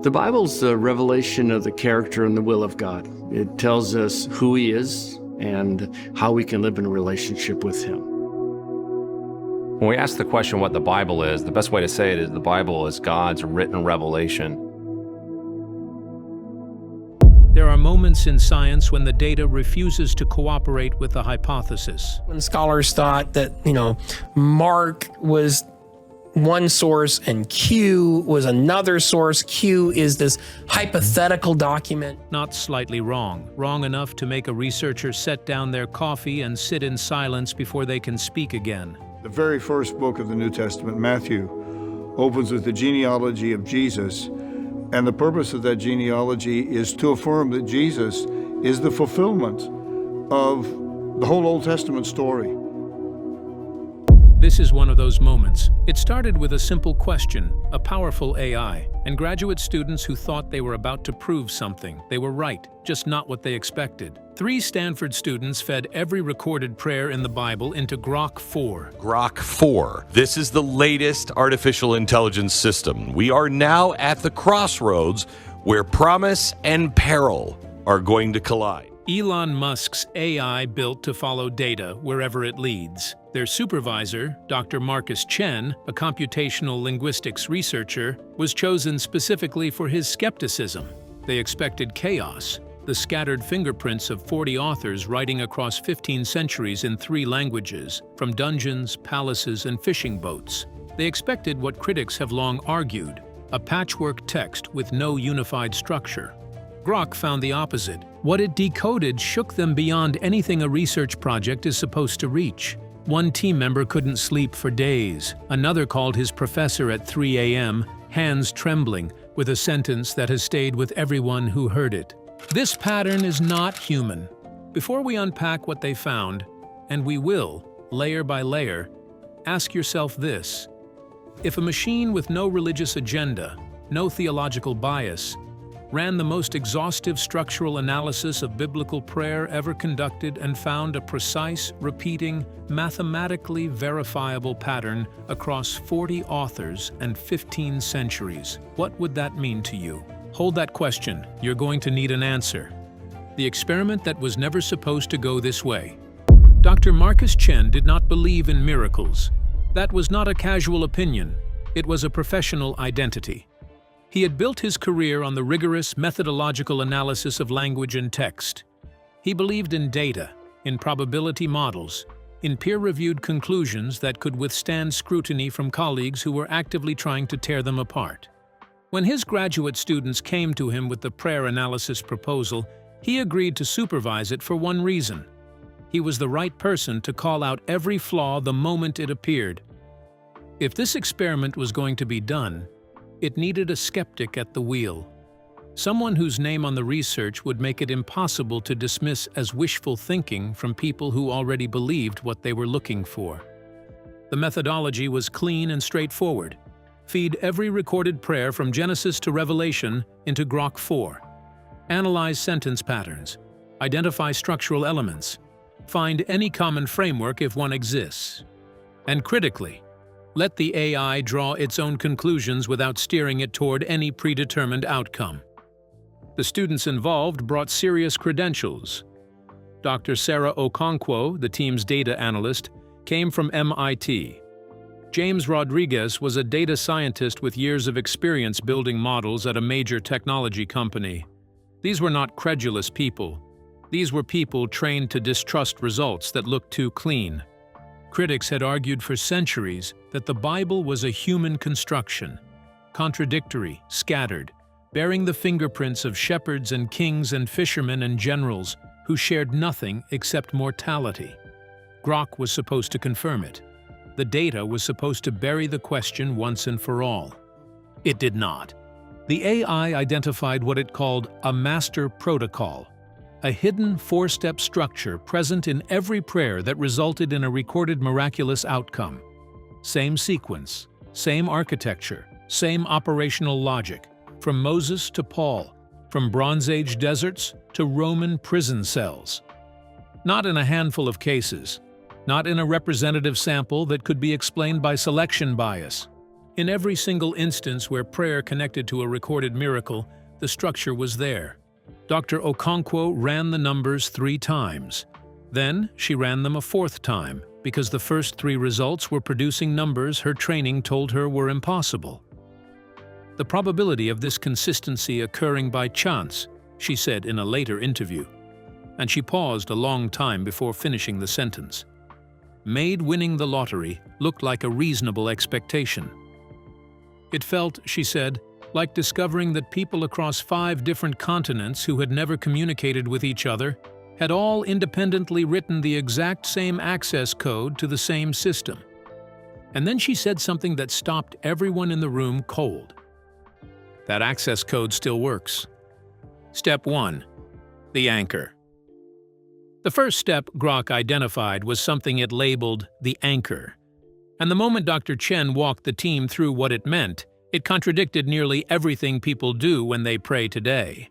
The Bible's a revelation of the character and the will of God. It tells us who He is and how we can live in a relationship with Him. When we ask the question what the Bible is, the best way to say it is the Bible is God's written revelation. There are moments in science when the data refuses to cooperate with the hypothesis. When scholars thought that, Mark was one source and Q was another source, Q is this hypothetical document. Not slightly wrong. Wrong enough to make a researcher set down their coffee and sit in silence before they can speak again. The very first book of the New Testament, Matthew, opens with the genealogy of Jesus. And the purpose of that genealogy is to affirm that Jesus is the fulfillment of the whole Old Testament story. This is one of those moments. It started with a simple question, a powerful AI, and graduate students who thought they were about to prove something. They were right, just not what they expected. 3 Stanford students fed every recorded prayer in the Bible into Grok 4. Grok 4. This is the latest artificial intelligence system. We are now at the crossroads where promise and peril are going to collide. Elon Musk's AI built to follow data wherever it leads. Their supervisor, Dr. Chen, a computational linguistics researcher, was chosen specifically for his skepticism. They expected chaos, the scattered fingerprints of 40 authors writing across 15 centuries in 3 languages, from dungeons, palaces, and fishing boats. They expected what critics have long argued, a patchwork text with no unified structure. Grock found the opposite. What it decoded shook them beyond anything a research project is supposed to reach. One team member couldn't sleep for days. Another called his professor at 3 a.m., hands trembling, with a sentence that has stayed with everyone who heard it. This pattern is not human. Before we unpack what they found, and we will, layer by layer, ask yourself this. If a machine with no religious agenda, no theological bias, ran the most exhaustive structural analysis of biblical prayer ever conducted and found a precise, repeating, mathematically verifiable pattern across 40 authors and 15 centuries, what would that mean to you? Hold that question. You're going to need an answer. The experiment that was never supposed to go this way. Dr. Chen did not believe in miracles. That was not a casual opinion. It was a professional identity. He had built his career on the rigorous methodological analysis of language and text. He believed in data, in probability models, in peer-reviewed conclusions that could withstand scrutiny from colleagues who were actively trying to tear them apart. When his graduate students came to him with the prayer analysis proposal, he agreed to supervise it for one reason. He was the right person to call out every flaw the moment it appeared. If this experiment was going to be done, it needed a skeptic at the wheel. Someone whose name on the research would make it impossible to dismiss as wishful thinking from people who already believed what they were looking for. The methodology was clean and straightforward. Feed every recorded prayer from Genesis to Revelation into Grok 4. Analyze sentence patterns. Identify structural elements. Find any common framework if one exists. And critically, let the AI draw its own conclusions without steering it toward any predetermined outcome. The students involved brought serious credentials. Dr. Sarah Okonkwo, the team's data analyst, came from MIT. James Rodriguez was a data scientist with years of experience building models at a major technology company. These were not credulous people. These were people trained to distrust results that looked too clean. Critics had argued for centuries that the Bible was a human construction, contradictory, scattered, bearing the fingerprints of shepherds and kings and fishermen and generals who shared nothing except mortality. Grok was supposed to confirm it. The data was supposed to bury the question once and for all. It did not. The AI identified what it called a master protocol, a hidden 4-step structure present in every prayer that resulted in a recorded miraculous outcome. Same sequence, same architecture, same operational logic, from Moses to Paul, from Bronze Age deserts to Roman prison cells. Not in a handful of cases, not in a representative sample that could be explained by selection bias. In every single instance where prayer connected to a recorded miracle, the structure was there. Dr. Okonkwo ran the numbers 3 times. Then she ran them a 4th time, because the first 3 results were producing numbers her training told her were impossible. The probability of this consistency occurring by chance, she said in a later interview, and she paused a long time before finishing the sentence, made winning the lottery look like a reasonable expectation. It felt, she said, like discovering that people across 5 different continents who had never communicated with each other had all independently written the exact same access code to the same system. And then she said something that stopped everyone in the room cold. That access code still works. Step 1. The anchor. The first step Grock identified was something it labeled the anchor. And the moment Dr. Chen walked the team through what it meant, it contradicted nearly everything people do when they pray today.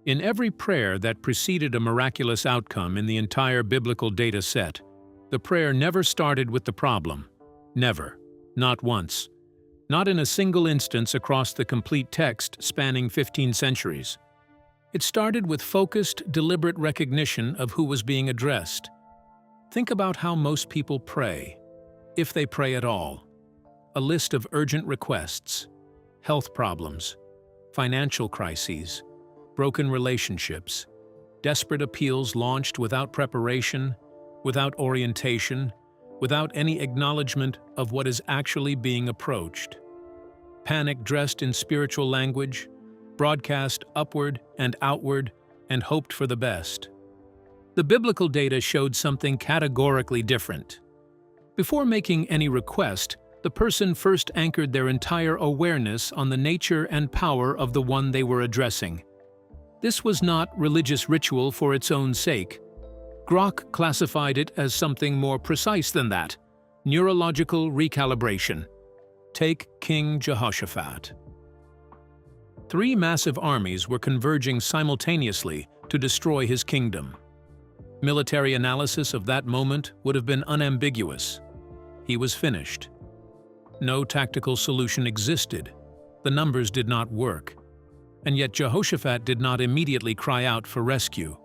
In every prayer that preceded a miraculous outcome in the entire biblical data set, the prayer never started with the problem. Never. Not once. Not in a single instance across the complete text spanning 15 centuries. It started with focused, deliberate recognition of who was being addressed. Think about how most people pray, if they pray at all. A list of urgent requests, health problems, financial crises, broken relationships, desperate appeals launched without preparation, without orientation, without any acknowledgement of what is actually being approached. Panic dressed in spiritual language, broadcast upward and outward, and hoped for the best. The biblical data showed something categorically different. Before making any request, the person first anchored their entire awareness on the nature and power of the one they were addressing. This was not religious ritual for its own sake. Grock classified it as something more precise than that: neurological recalibration. Take King Jehoshaphat. 3 massive armies were converging simultaneously to destroy his kingdom. Military analysis of that moment would have been unambiguous. He was finished. No tactical solution existed. The numbers did not work. And yet Jehoshaphat did not immediately cry out for rescue.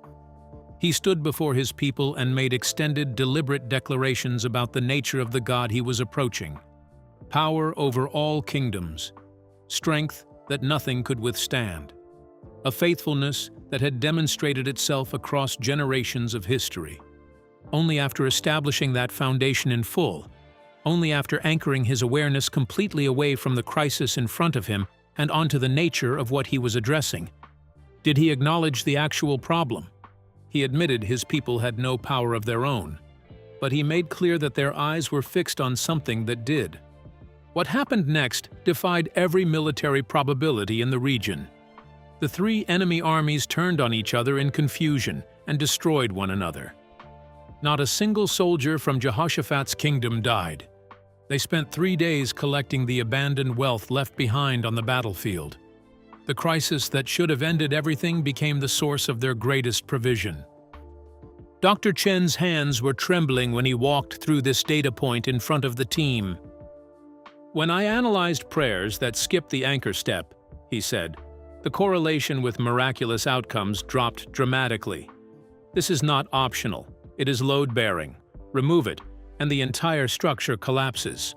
He stood before his people and made extended, deliberate declarations about the nature of the God he was approaching. Power over all kingdoms. Strength that nothing could withstand. A faithfulness that had demonstrated itself across generations of history. Only after establishing that foundation in full, only after anchoring his awareness completely away from the crisis in front of him and onto the nature of what he was addressing, did he acknowledge the actual problem. He admitted his people had no power of their own, but he made clear that their eyes were fixed on something that did. What happened next defied every military probability in the region. The 3 enemy armies turned on each other in confusion and destroyed one another. Not a single soldier from Jehoshaphat's kingdom died. They spent 3 days collecting the abandoned wealth left behind on the battlefield. The crisis that should have ended everything became the source of their greatest provision. Dr. Chen's hands were trembling when he walked through this data point in front of the team. When I analyzed prayers that skipped the anchor step, he said, the correlation with miraculous outcomes dropped dramatically. This is not optional. It is load-bearing. Remove it, and the entire structure collapses.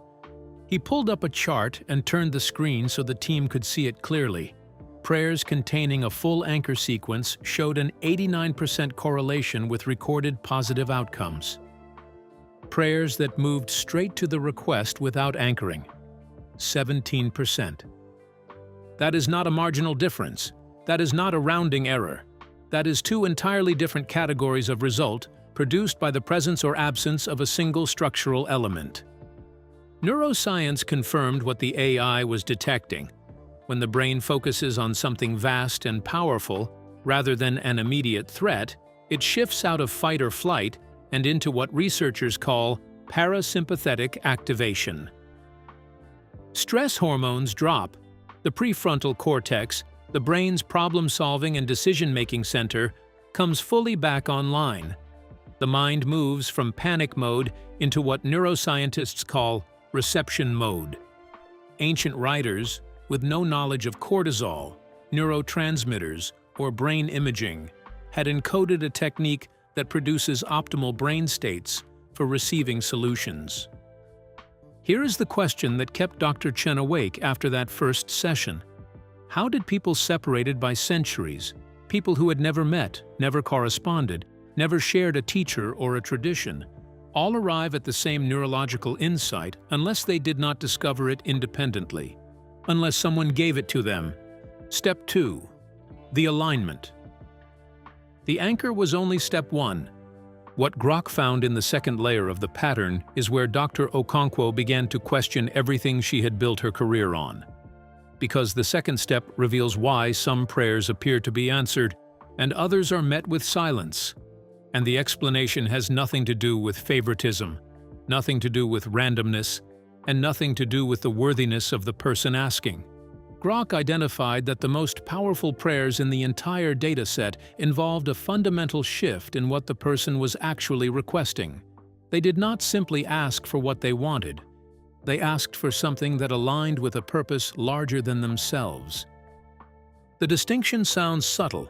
He pulled up a chart and turned the screen so the team could see it clearly. Prayers containing a full anchor sequence showed an 89% correlation with recorded positive outcomes. Prayers that moved straight to the request without anchoring, 17%. That is not a marginal difference. That is not a rounding error. That is 2 entirely different categories of result produced by the presence or absence of a single structural element. Neuroscience confirmed what the AI was detecting. When the brain focuses on something vast and powerful, rather than an immediate threat, it shifts out of fight or flight and into what researchers call parasympathetic activation. Stress hormones drop. The prefrontal cortex, the brain's problem-solving and decision-making center, comes fully back online. The mind moves from panic mode into what neuroscientists call reception mode. ancient writers, with no knowledge of cortisol, neurotransmitters, or brain imaging, had encoded a technique that produces optimal brain states for receiving solutions. Here is the question that kept Dr. Chen awake after that first session. How did people separated by centuries, people who had never met, never corresponded, never shared a teacher or a tradition, all arrive at the same neurological insight unless they did not discover it independently, unless someone gave it to them? Step 2. The alignment. The anchor was only step 1. What Grok found in the second layer of the pattern is where Dr. Okonkwo began to question everything she had built her career on. Because the second step reveals why some prayers appear to be answered and others are met with silence. And the explanation has nothing to do with favoritism, nothing to do with randomness, and nothing to do with the worthiness of the person asking. Grock identified that the most powerful prayers in the entire dataset involved a fundamental shift in what the person was actually requesting. They did not simply ask for what they wanted. They asked for something that aligned with a purpose larger than themselves. The distinction sounds subtle.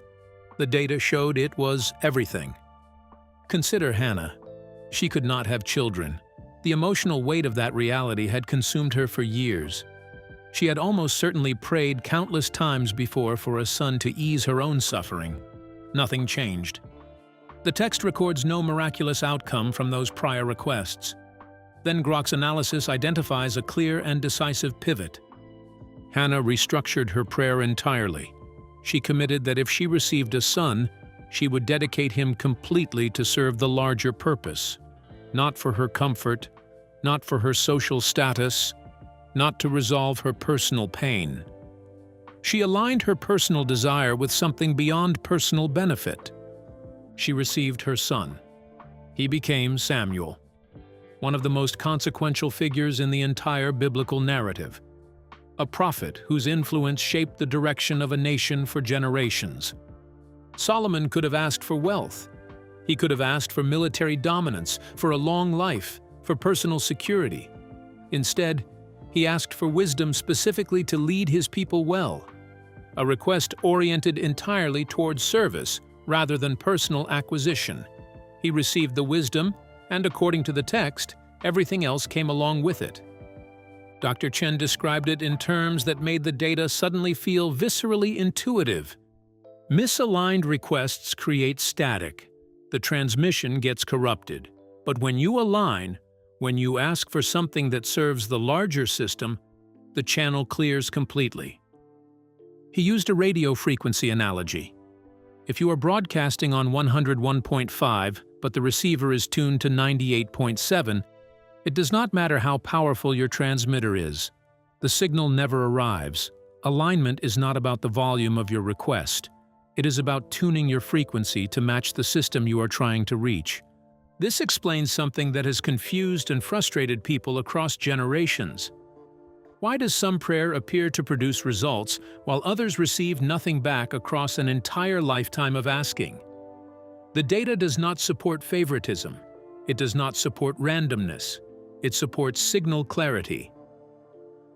The data showed it was everything. Consider Hannah. She could not have children. The emotional weight of that reality had consumed her for years. She had almost certainly prayed countless times before for a son to ease her own suffering. Nothing changed. The text records no miraculous outcome from those prior requests. Then Grock's analysis identifies a clear and decisive pivot. Hannah restructured her prayer entirely. She committed that if she received a son, she would dedicate him completely to serve the larger purpose, not for her comfort, not for her social status, not to resolve her personal pain. She aligned her personal desire with something beyond personal benefit. She received her son. He became Samuel, one of the most consequential figures in the entire biblical narrative, a prophet whose influence shaped the direction of a nation for generations. Solomon could have asked for wealth. He could have asked for military dominance, for a long life, for personal security. Instead, he asked for wisdom specifically to lead his people well, a request oriented entirely towards service rather than personal acquisition. He received the wisdom, and according to the text, everything else came along with it. Dr. Chen described it in terms that made the data suddenly feel viscerally intuitive. Misaligned requests create static. The transmission gets corrupted. But when you align, when you ask for something that serves the larger system, the channel clears completely. He used a radio frequency analogy. If you are broadcasting on 101.5, but the receiver is tuned to 98.7, it does not matter how powerful your transmitter is. The signal never arrives. Alignment is not about the volume of your request. It is about tuning your frequency to match the system you are trying to reach. This explains something that has confused and frustrated people across generations. Why does some prayer appear to produce results while others receive nothing back across an entire lifetime of asking? The data does not support favoritism. It does not support randomness. It supports signal clarity.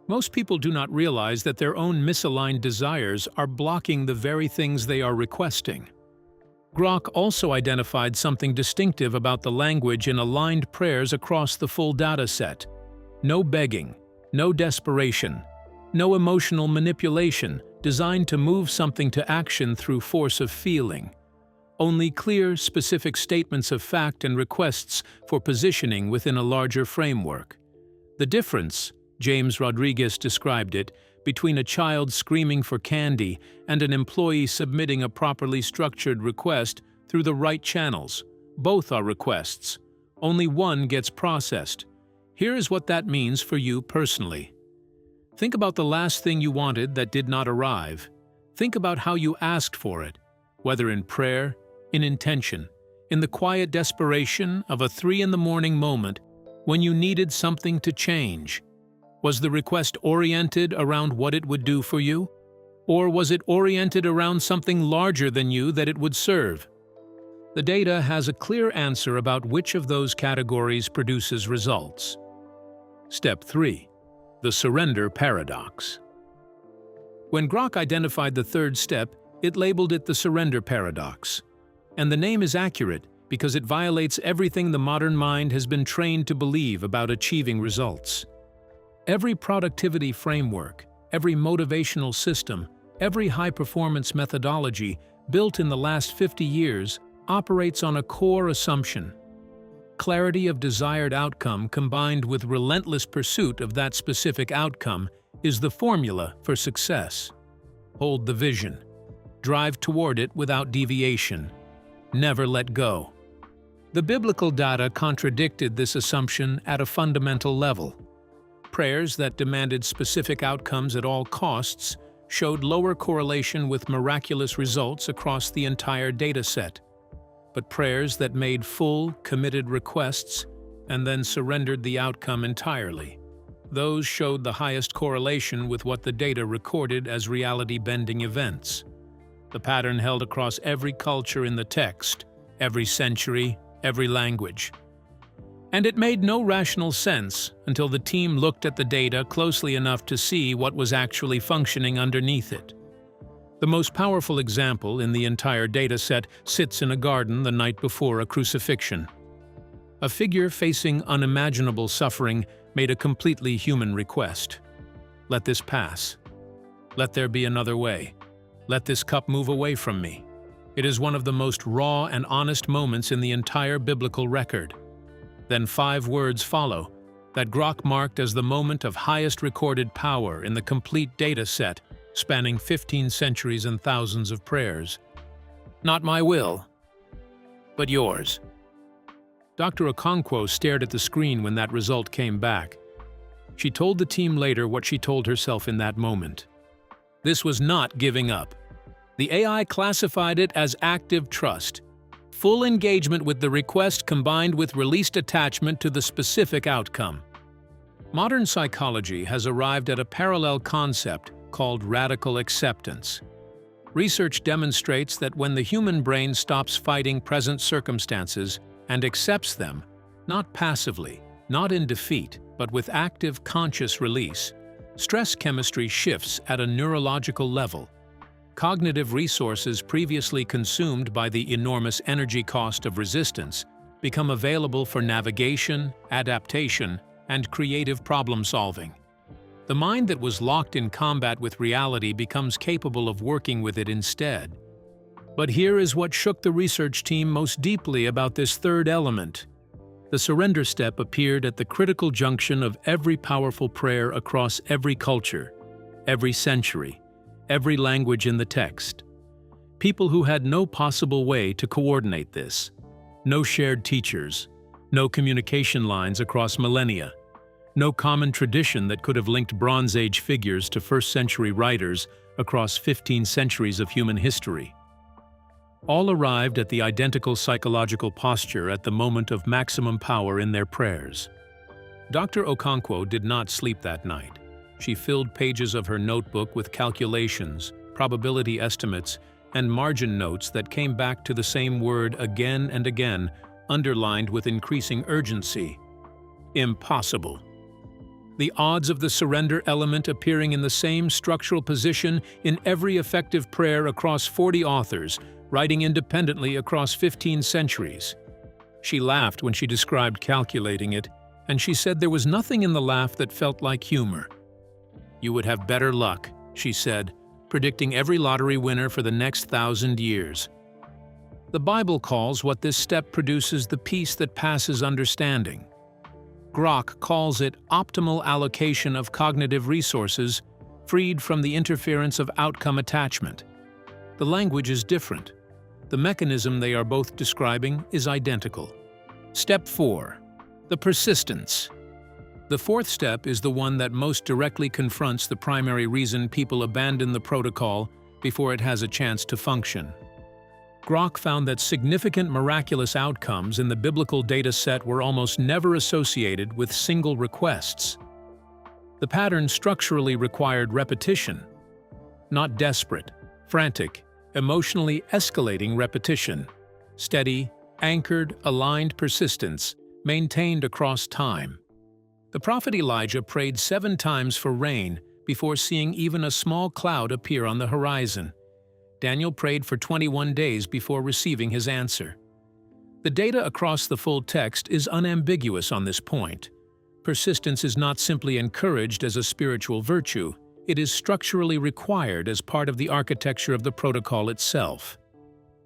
Most people do not realize that their own misaligned desires are blocking the very things they are requesting. Grock also identified something distinctive about the language in aligned prayers across the full data set. No begging, no desperation, no emotional manipulation designed to move something to action through force of feeling. Only clear, specific statements of fact and requests for positioning within a larger framework. The difference, James Rodriguez described it, between a child screaming for candy and an employee submitting a properly structured request through the right channels. Both are requests. Only one gets processed. Here is what that means for you personally. Think about the last thing you wanted that did not arrive. Think about how you asked for it, whether in prayer, in intention, in the quiet desperation of a 3 a.m. moment when you needed something to change. Was the request oriented around what it would do for you? Or was it oriented around something larger than you that it would serve? The data has a clear answer about which of those categories produces results. Step 3. the surrender paradox. When Grok identified the third step, it labeled it the surrender paradox. And the name is accurate because it violates everything the modern mind has been trained to believe about achieving results. Every productivity framework, every motivational system, every high-performance methodology built in the last 50 years operates on a core assumption: clarity of desired outcome combined with relentless pursuit of that specific outcome is the formula for success. Hold the vision. Drive toward it without deviation. Never let go. The biblical data contradicted this assumption at a fundamental level. Prayers that demanded specific outcomes at all costs showed lower correlation with miraculous results across the entire data set. But prayers that made full, committed requests and then surrendered the outcome entirely, those showed the highest correlation with what the data recorded as reality-bending events. The pattern held across every culture in the text, every century, every language. And it made no rational sense until the team looked at the data closely enough to see what was actually functioning underneath it. The most powerful example in the entire dataset sits in a garden the night before a crucifixion. A figure facing unimaginable suffering made a completely human request. Let this pass. Let there be another way. Let this cup move away from me. It is one of the most raw and honest moments in the entire biblical record. Then 5 words follow, that Grok marked as the moment of highest recorded power in the complete data set, spanning 15 centuries and thousands of prayers. Not my will, but yours. Dr. Okonkwo stared at the screen when that result came back. She told the team later what she told herself in that moment. This was not giving up. The AI classified it as active trust, full engagement with the request combined with released attachment to the specific outcome. Modern psychology has arrived at a parallel concept called radical acceptance. Research demonstrates that when the human brain stops fighting present circumstances and accepts them, not passively, not in defeat, but with active conscious release, stress chemistry shifts at a neurological level. Cognitive resources previously consumed by the enormous energy cost of resistance become available for navigation, adaptation, and creative problem-solving. The mind that was locked in combat with reality becomes capable of working with it instead. But here is what shook the research team most deeply about this third element. The surrender step appeared at the critical junction of every powerful prayer across every culture, every century, every language in the text. People who had no possible way to coordinate this. No shared teachers, no communication lines across millennia, no common tradition that could have linked Bronze Age figures to first-century writers across 15 centuries of human history. All arrived at the identical psychological posture at the moment of maximum power in their prayers. Dr. Okonkwo did not sleep that night. She filled pages of her notebook with calculations, probability estimates, and margin notes that came back to the same word again and again, underlined with increasing urgency: impossible. The odds of the surrender element appearing in the same structural position in every effective prayer across 40 authors, writing independently across 15 centuries. She laughed when she described calculating it, and she said there was nothing in the laugh that felt like humor. "You would have better luck," she said, predicting every lottery winner for the next 1,000 years. The Bible calls what this step produces the peace that passes understanding. Grok calls it optimal allocation of cognitive resources, freed from the interference of outcome attachment. The language is different. The mechanism they are both describing is identical. Step 4. The persistence. The fourth step is the one that most directly confronts the primary reason people abandon the protocol before it has a chance to function. Grok found that significant miraculous outcomes in the biblical data set were almost never associated with single requests. The pattern structurally required repetition, not desperate, frantic, emotionally escalating repetition, steady, anchored, aligned persistence maintained across time. The prophet Elijah prayed 7 times for rain before seeing even a small cloud appear on the horizon. Daniel prayed for 21 days before receiving his answer. The data across the full text is unambiguous on this point. Persistence is not simply encouraged as a spiritual virtue, it is structurally required as part of the architecture of the protocol itself.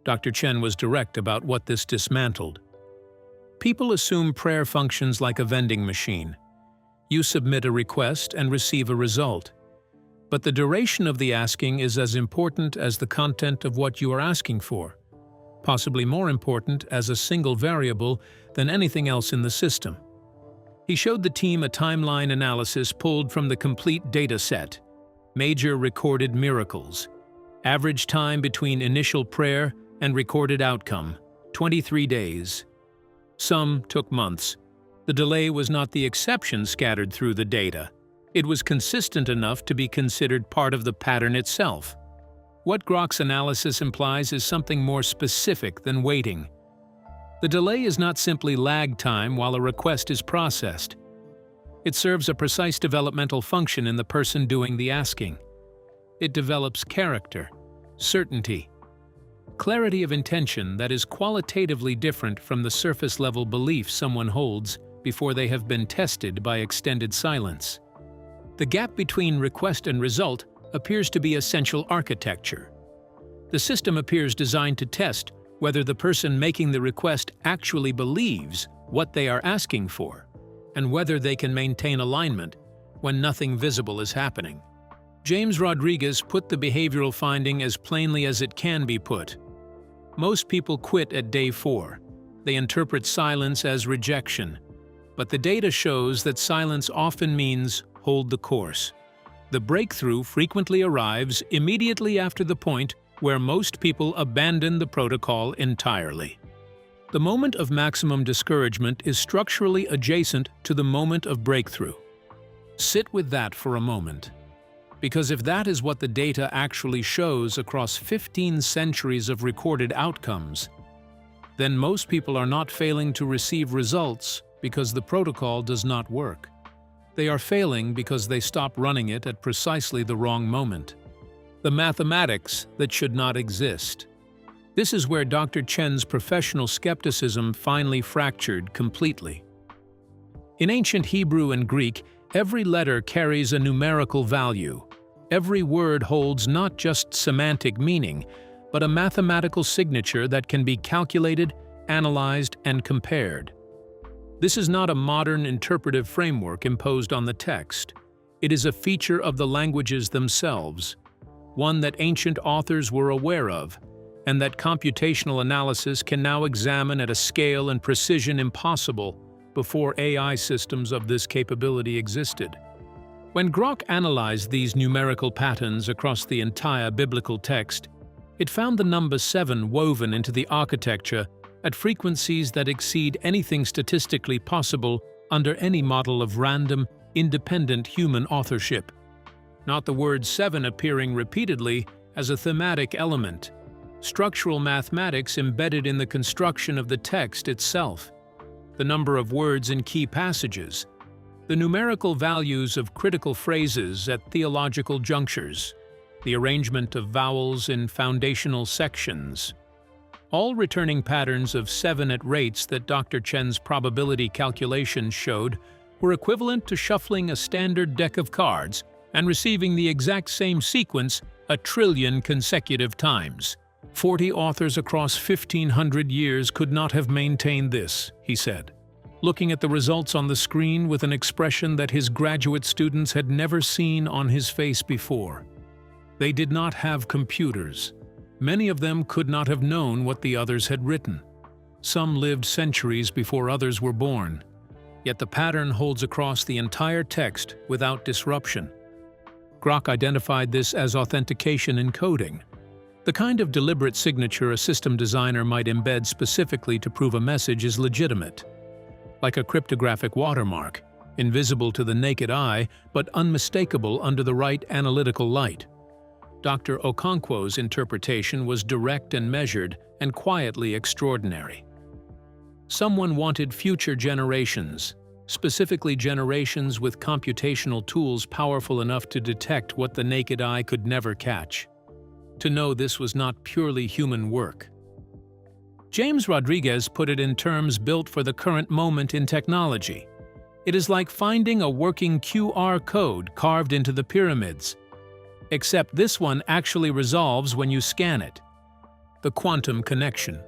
Dr. Chen was direct about what this dismantled. People assume prayer functions like a vending machine. You submit a request and receive a result. But the duration of the asking is as important as the content of what you are asking for, possibly more important as a single variable than anything else in the system. He showed the team a timeline analysis pulled from the complete data set, major recorded miracles, average time between initial prayer and recorded outcome, 23 days. Some took months. The delay was not the exception scattered through the data. It was consistent enough to be considered part of the pattern itself. What Grock's analysis implies is something more specific than waiting. The delay is not simply lag time while a request is processed. It serves a precise developmental function in the person doing the asking. It develops character, certainty, clarity of intention that is qualitatively different from the surface-level belief someone holds before they have been tested by extended silence. The gap between request and result appears to be essential architecture. The system appears designed to test whether the person making the request actually believes what they are asking for, and whether they can maintain alignment when nothing visible is happening. James Rodriguez put the behavioral finding as plainly as it can be put. Most people quit at day 4. They interpret silence as rejection, but the data shows that silence often means hold the course. The breakthrough frequently arrives immediately after the point where most people abandon the protocol entirely. The moment of maximum discouragement is structurally adjacent to the moment of breakthrough. Sit with that for a moment. Because if that is what the data actually shows across 15 centuries of recorded outcomes, then most people are not failing to receive results because the protocol does not work. They are failing because they stop running it at precisely the wrong moment. The mathematics that should not exist. This is where Dr. Chen's professional skepticism finally fractured completely. In ancient Hebrew and Greek, every letter carries a numerical value. Every word holds not just semantic meaning, but a mathematical signature that can be calculated, analyzed, and compared. This is not a modern interpretive framework imposed on the text. It is a feature of the languages themselves, one that ancient authors were aware of, and that computational analysis can now examine at a scale and precision impossible before AI systems of this capability existed. When Grok analyzed these numerical patterns across the entire biblical text, it found the number 7 woven into the architecture at frequencies that exceed anything statistically possible under any model of random, independent human authorship. Not the word 7 appearing repeatedly as a thematic element. Structural mathematics embedded in the construction of the text itself. The number of words in key passages. The numerical values of critical phrases at theological junctures. The arrangement of vowels in foundational sections. All returning patterns of 7 at rates that Dr. Chen's probability calculations showed were equivalent to shuffling a standard deck of cards and receiving the exact same sequence a trillion consecutive times. 40 authors across 1,500 years could not have maintained this, he said, looking at the results on the screen with an expression that his graduate students had never seen on his face before. They did not have computers. Many of them could not have known what the others had written. Some lived centuries before others were born. Yet the pattern holds across the entire text without disruption. Grock identified this as authentication encoding, the kind of deliberate signature a system designer might embed specifically to prove a message is legitimate. Like a cryptographic watermark, invisible to the naked eye but unmistakable under the right analytical light. Dr. Okonkwo's interpretation was direct and measured and quietly extraordinary. Someone wanted future generations, specifically generations with computational tools powerful enough to detect what the naked eye could never catch, to know this was not purely human work. James Rodriguez put it in terms built for the current moment in technology. It is like finding a working QR code carved into the pyramids. Except this one actually resolves when you scan it. The quantum connection.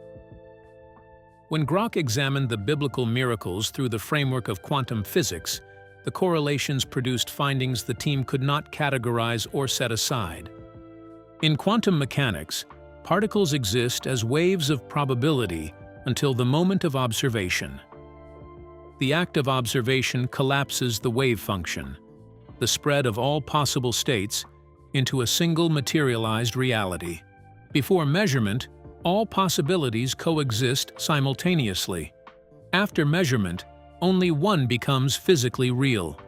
When Grock examined the biblical miracles through the framework of quantum physics, the correlations produced findings the team could not categorize or set aside. In quantum mechanics, particles exist as waves of probability until the moment of observation. The act of observation collapses the wave function, the spread of all possible states, into a single materialized reality. Before measurement, all possibilities coexist simultaneously. After measurement, only one becomes physically real.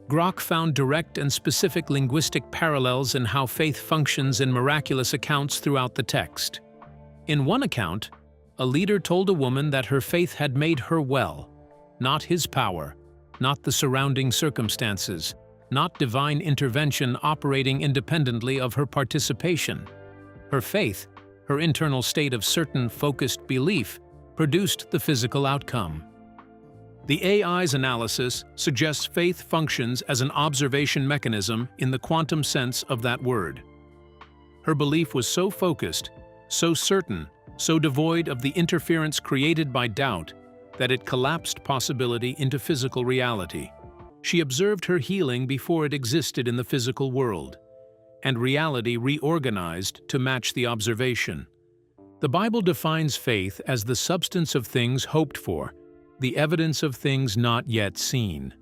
Grock found direct and specific linguistic parallels in how faith functions in miraculous accounts throughout the text. In one account, a leader told a woman that her faith had made her well, not his power, not the surrounding circumstances, not divine intervention operating independently of her participation. Her faith, her internal state of certain focused belief, produced the physical outcome. The AI's analysis suggests faith functions as an observation mechanism in the quantum sense of that word. Her belief was so focused, so certain, so devoid of the interference created by doubt, that it collapsed possibility into physical reality. She observed her healing before it existed in the physical world, and reality reorganized to match the observation. The Bible defines faith as the substance of things hoped for, the evidence of things not yet seen.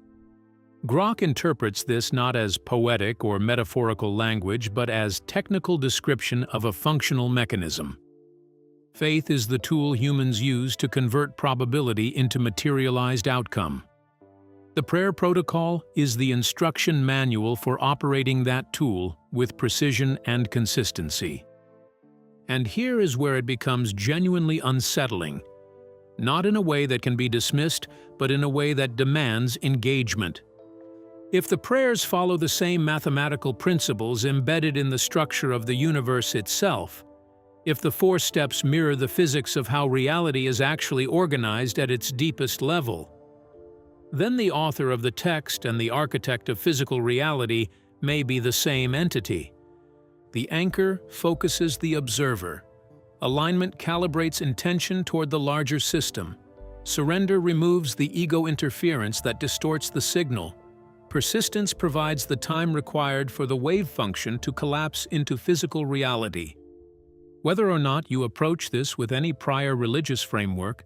Grock interprets this not as poetic or metaphorical language, but as technical description of a functional mechanism. Faith is the tool humans use to convert probability into materialized outcome. The prayer protocol is the instruction manual for operating that tool with precision and consistency. And here is where it becomes genuinely unsettling, not in a way that can be dismissed, but in a way that demands engagement. If the prayers follow the same mathematical principles embedded in the structure of the universe itself, if the 4 steps mirror the physics of how reality is actually organized at its deepest level, then the author of the text and the architect of physical reality may be the same entity. The anchor focuses the observer. Alignment calibrates intention toward the larger system. Surrender removes the ego interference that distorts the signal. Persistence provides the time required for the wave function to collapse into physical reality. Whether or not you approach this with any prior religious framework,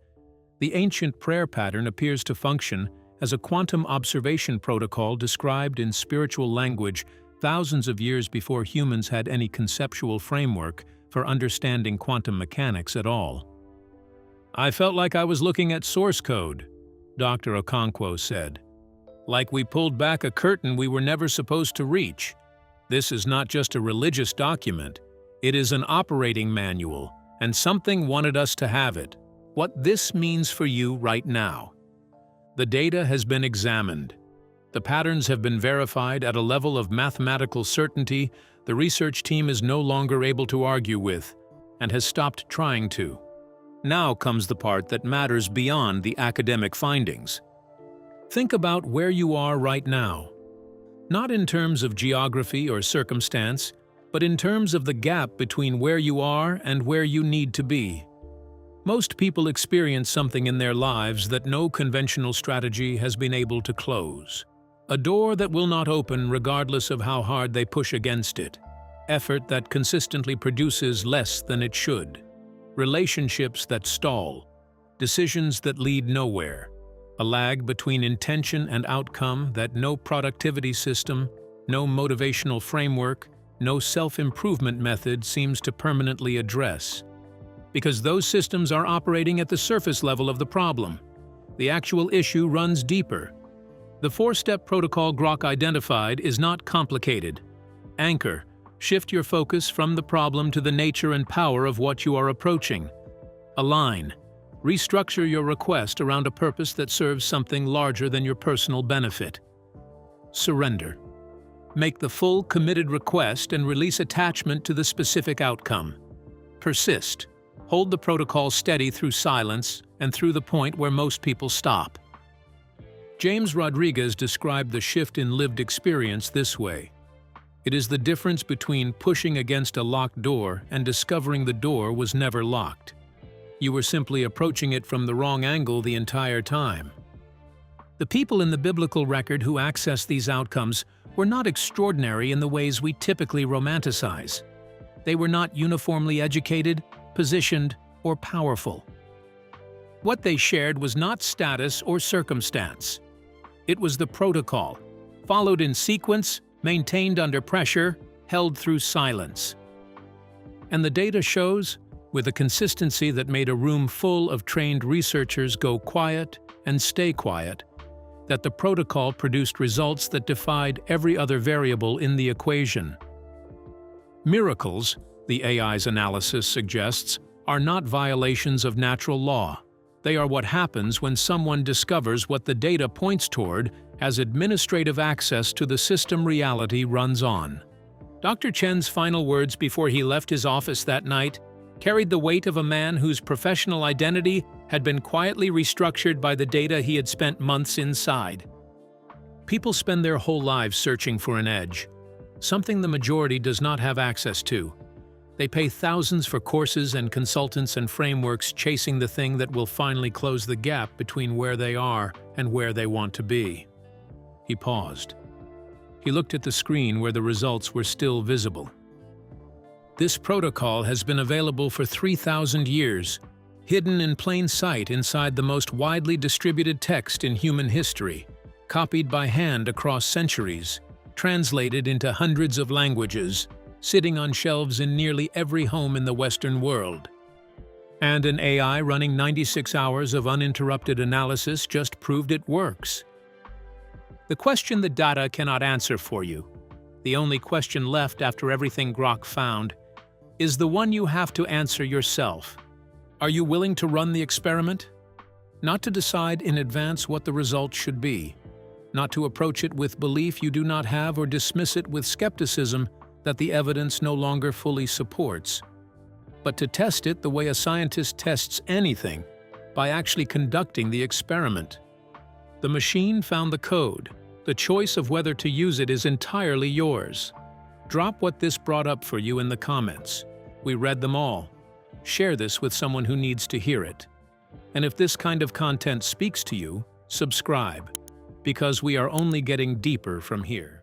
the ancient prayer pattern appears to function as a quantum observation protocol described in spiritual language thousands of years before humans had any conceptual framework for understanding quantum mechanics at all. "I felt like I was looking at source code," Dr. Okonkwo said. "Like we pulled back a curtain we were never supposed to reach. This is not just a religious document, it is an operating manual, and something wanted us to have it. What this means for you right now. The data has been examined. The patterns have been verified at a level of mathematical certainty the research team is no longer able to argue with, and has stopped trying to. Now comes the part that matters beyond the academic findings. Think about where you are right now. Not in terms of geography or circumstance, but in terms of the gap between where you are and where you need to be. Most people experience something in their lives that no conventional strategy has been able to close. A door that will not open regardless of how hard they push against it. Effort that consistently produces less than it should. Relationships that stall. Decisions that lead nowhere. A lag between intention and outcome that no productivity system, no motivational framework, no self-improvement method seems to permanently address. Because those systems are operating at the surface level of the problem. The actual issue runs deeper. The 4-step protocol Grock identified is not complicated. Anchor. Shift your focus from the problem to the nature and power of what you are approaching. Align. Restructure your request around a purpose that serves something larger than your personal benefit. Surrender. Make the full committed request and release attachment to the specific outcome. Persist. Hold the protocol steady through silence and through the point where most people stop. James Rodriguez described the shift in lived experience this way. It is the difference between pushing against a locked door and discovering the door was never locked. You were simply approaching it from the wrong angle the entire time. The people in the biblical record who accessed these outcomes were not extraordinary in the ways we typically romanticize. They were not uniformly educated, positioned, or powerful. What they shared was not status or circumstance. It was the protocol, followed in sequence, maintained under pressure, held through silence. And the data shows, with a consistency that made a room full of trained researchers go quiet and stay quiet, that the protocol produced results that defied every other variable in the equation. Miracles, the AI's analysis suggests, are not violations of natural law. They are what happens when someone discovers what the data points toward as administrative access to the system reality runs on. Dr. Chen's final words before he left his office that night carried the weight of a man whose professional identity had been quietly restructured by the data he had spent months inside. People spend their whole lives searching for an edge, something the majority does not have access to. They pay thousands for courses and consultants and frameworks chasing the thing that will finally close the gap between where they are and where they want to be. He paused. He looked at the screen where the results were still visible. This protocol has been available for 3,000 years, hidden in plain sight inside the most widely distributed text in human history, copied by hand across centuries, translated into hundreds of languages, sitting on shelves in nearly every home in the Western world. And an AI running 96 hours of uninterrupted analysis just proved it works. The question the data cannot answer for you, the only question left after everything Grock found, is the one you have to answer yourself. Are you willing to run the experiment? Not to decide in advance what the result should be, not to approach it with belief you do not have or dismiss it with skepticism that the evidence no longer fully supports, but to test it the way a scientist tests anything, by actually conducting the experiment. The machine found the code. The choice of whether to use it is entirely yours. Drop what this brought up for you in the comments. We read them all. Share this with someone who needs to hear it. And if this kind of content speaks to you, subscribe, because we are only getting deeper from here.